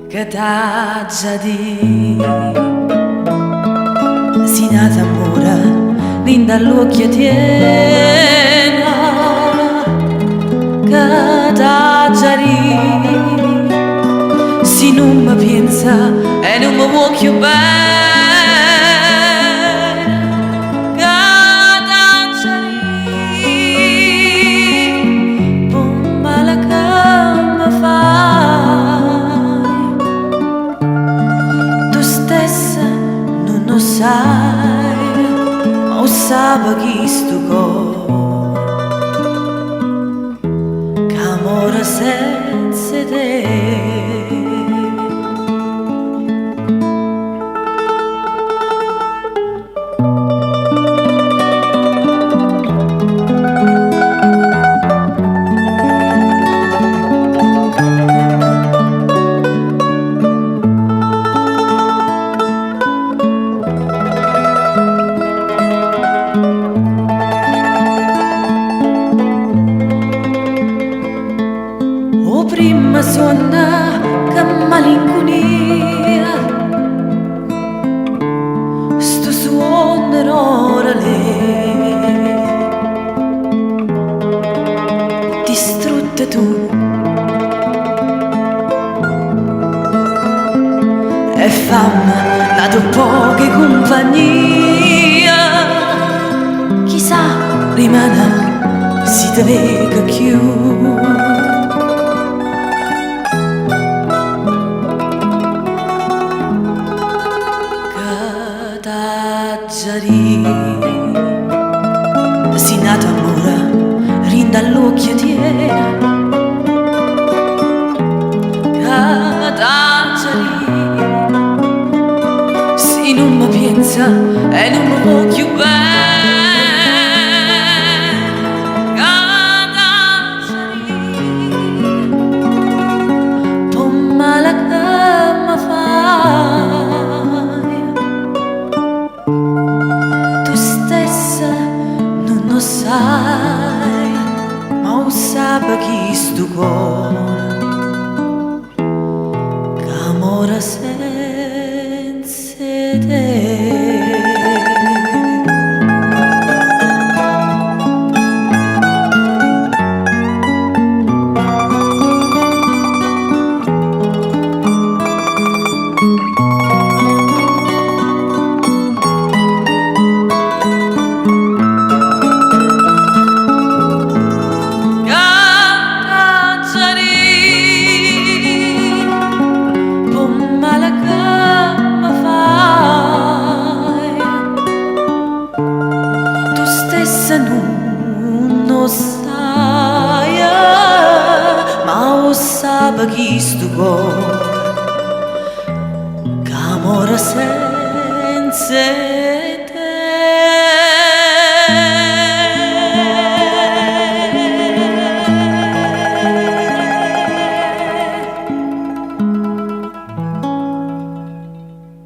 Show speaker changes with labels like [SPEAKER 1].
[SPEAKER 1] che t'ha già di si nata amore linda all'occhio tiena che t'ha già di si non mi pensa e non mi vuoi più bene sai, ma sabe chi sto cor che amore senza te. Prima suona che malinconia sto suono ora lì distrutta tu e fammi dato poche compagnia chissà rimane si te lega più. Si nata amore rinda all'occhio tiena cadaggiari si non mi pensa e non mi vuoi più bene cadaggiari po' male che mi fai tu stessa non sai, ma lo sape chi sto cuore che amore senza te. Non sai, ma lo sape chi sto cuore che amore senza